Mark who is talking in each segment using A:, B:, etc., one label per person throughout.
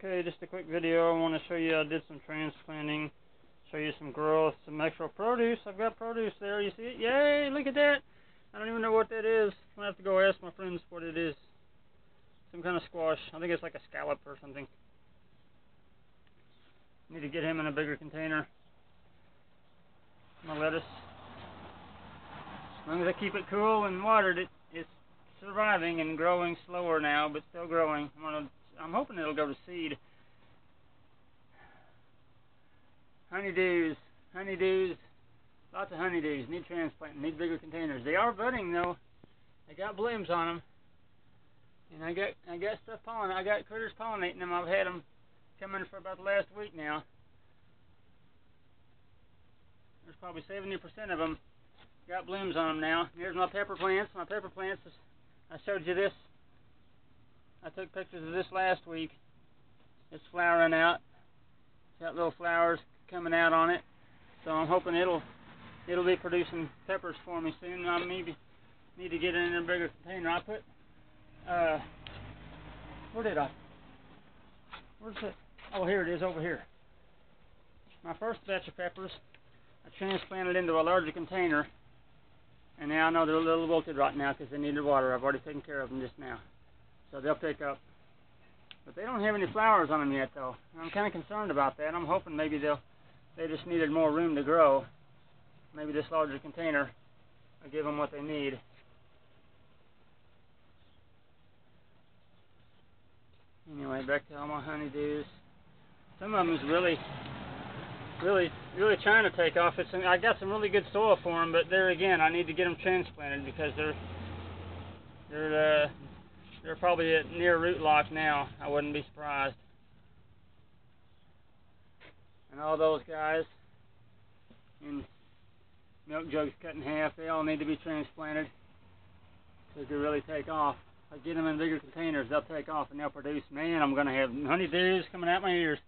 A: Okay, just a quick video. I want to show you I did some transplanting, show you some growth, some actual produce. I've got produce there, you see it? Yay, look at that! I don't even know what that is. I'm going to have to go ask my friends what it is. Some kind of squash. I think it's like a scallop or something. Need to get him in a bigger container. My lettuce. As long as I keep it cool and watered, it's surviving and growing slower now, but still growing. I'm hoping it'll go to seed. Honeydews, lots of honeydews. Need transplanting, need bigger containers. They are budding though. They got blooms on them, and I got stuff pollinating. I got critters pollinating them. I've had them coming for about the last week now. There's probably 70% of them got blooms on them now. Here's my pepper plants. My pepper plants, I showed you this. I took pictures of this last week. It's flowering out. It's got little flowers coming out on it. So I'm hoping it'll be producing peppers for me soon. I maybe need to get it in a bigger container. I put where's it? Oh, here it is, over here. My first batch of peppers, I transplanted into a larger container, and now I know they're a little wilted right now because they needed water. I've already taken care of them just now, so they'll pick up. But they don't have any flowers on them yet, though. I'm kind of concerned about that. I'm hoping maybe they just needed more room to grow. Maybe this larger container will give them what they need. Anyway, back to all my honeydews. Some of them is really trying to take off. I got some really good soil for them, but there again, I need to get them transplanted because they're probably at near root lock now. I wouldn't be surprised. And all those guys in milk jugs cut in half, they all need to be transplanted so they can really take off. If I get them in bigger containers, they'll take off and they'll produce. Man, I'm going to have honeydews coming out my ears.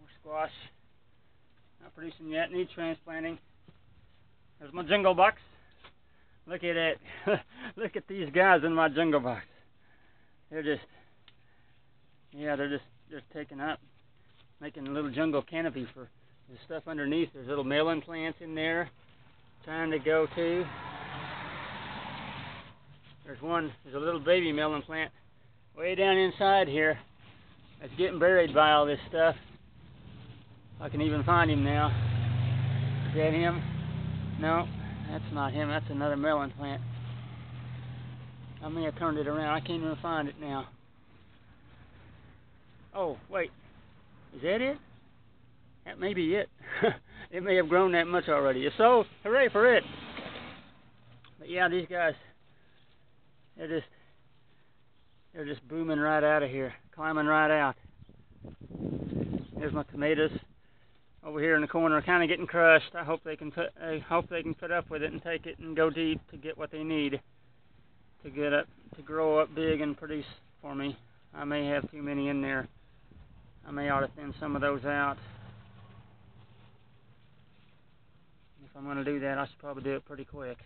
A: More squash. Not producing yet, need transplanting. There's my jungle box. Look at that. Look at these guys in my jungle box. They're just taking up, making a little jungle canopy for the stuff underneath. There's little melon plants in there trying to go too. There's a little baby melon plant way down inside here that's getting buried by all this stuff. I can even find him now. Is that him? No, that's not him. That's another melon plant. I may have turned it around. I can't even find it now. Oh, wait. Is that it? That may be it. It may have grown that much already. If so, hooray for it. But yeah, these guys, they're just booming right out of here, climbing right out. There's my tomatoes over here in the corner, kind of getting crushed. I hope they can put up with it and take it and go deep to get what they need to grow up big and produce for me. I may have too many in there. I may ought to thin some of those out. If I'm going to do that, I should probably do it pretty quick.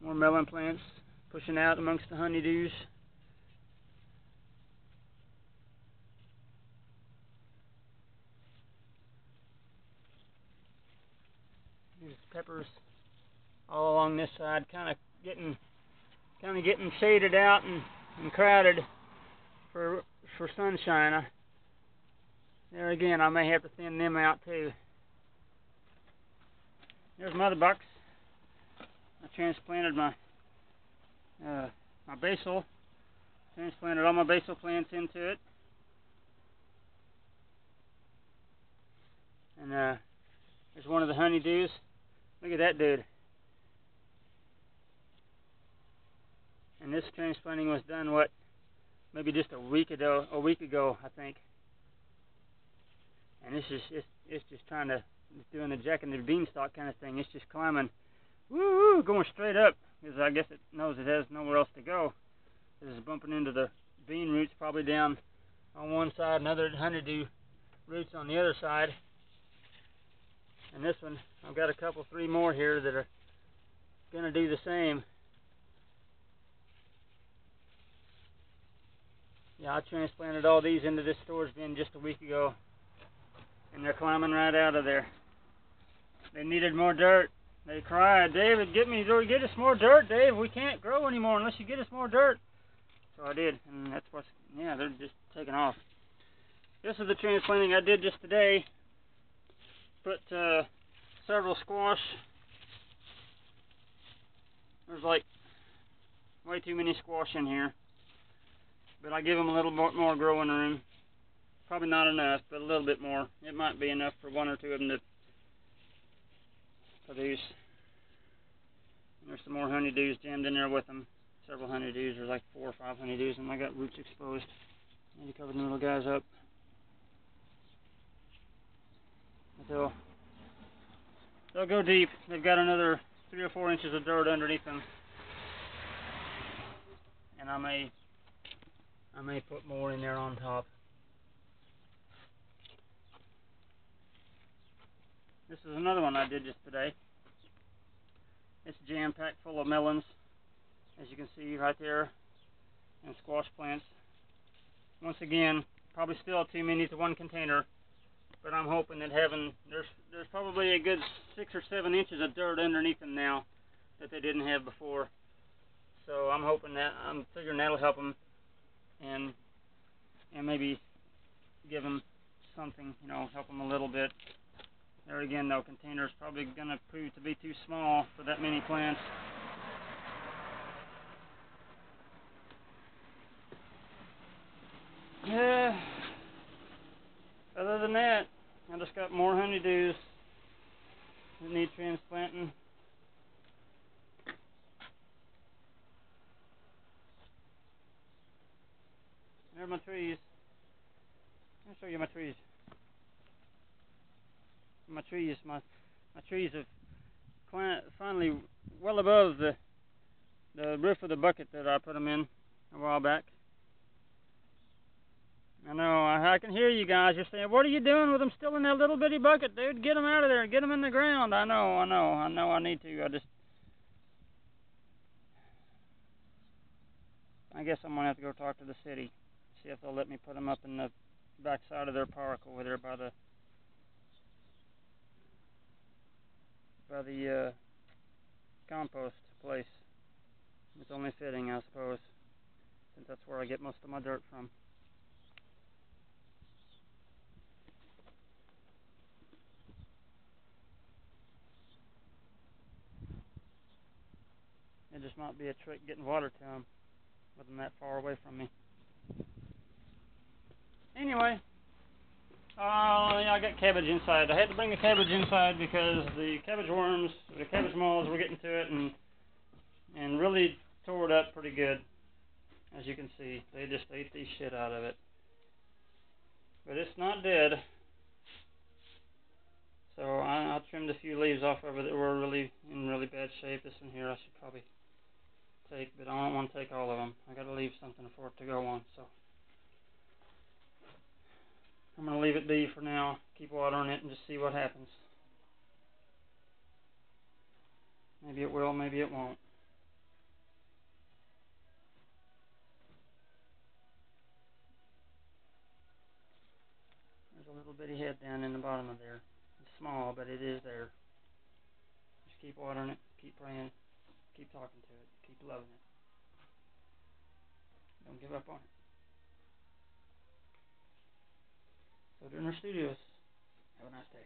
A: More melon plants pushing out amongst the honeydews. There's peppers all along this side, kind of getting shaded out and crowded for sunshine. There again, I may have to thin them out too. There's my other box. I transplanted my basil. Transplanted all my basil plants into it. And there's one of the honeydews. Look at that dude. And this transplanting was done, maybe just a week ago, I think. And it's just doing the jack and the beanstalk kind of thing. It's just climbing, woo, going straight up, because I guess it knows it has nowhere else to go. It's bumping into the bean roots probably down on one side, and other honeydew roots on the other side. And this one, I've got a couple, three more here that are gonna do the same. Yeah, I transplanted all these into this storage bin just a week ago, and they're climbing right out of there. They needed more dirt. They cried, "David, get us more dirt, Dave. We can't grow anymore unless you get us more dirt." So I did, and that's what's, yeah, they're just taking off. This is the transplanting I did just today. Put several squash. There's like way too many squash in here, but I give them a little more growing room. Probably not enough, but a little bit more. It might be enough for one or two of them to produce. And there's some more honeydews jammed in there with them. Several honeydews. There's like 4 or 5 honeydews, and I got roots exposed. Need to cover them little guys up. But they'll go deep. They've got another 3 or 4 inches of dirt underneath them, and I may put more in there on top. This is another one I did just today. It's jam-packed full of melons, as you can see right there, and squash plants. Once again, probably still too many to one container, but I'm hoping that there's probably a good 6 or 7 inches of dirt underneath them now that they didn't have before. So I'm figuring that'll help them, and maybe give them something, help them a little bit. There again, though, container's probably going to prove to be too small for that many plants. Yeah. Other than that, I just got more honeydews that need transplanting. There are my trees. Let me show you my trees. My trees have finally well above the roof of the bucket that I put them in a while back. I know, I can hear you guys. You're saying, "What are you doing with them still in that little bitty bucket, dude? Get them out of there. Get them in the ground." I know I need to. I guess I'm going to have to go talk to the city, see if they'll let me put them up in the back side of their park over there by the compost place. It's only fitting, I suppose, since that's where I get most of my dirt from. It just might be a trick getting water to them with them that far away from me. Anyway, yeah, I got cabbage inside. I had to bring the cabbage inside because the cabbage worms, the cabbage moths were getting to it and really tore it up pretty good. As you can see, they just ate the shit out of it. But it's not dead. So I trimmed a few leaves off of it that were in really bad shape. This one here I should probably take, but I don't want to take all of them. I got to leave something for it to go on. So I'm going to leave it be for now. Keep watering it and just see what happens. Maybe it will, maybe it won't. There's a little bitty head down in the bottom of there. It's small, but it is there. Just keep watering it, keep praying, keep talking to it, keep loving it. Don't give up on it. So, Dinner Studios, have a nice day.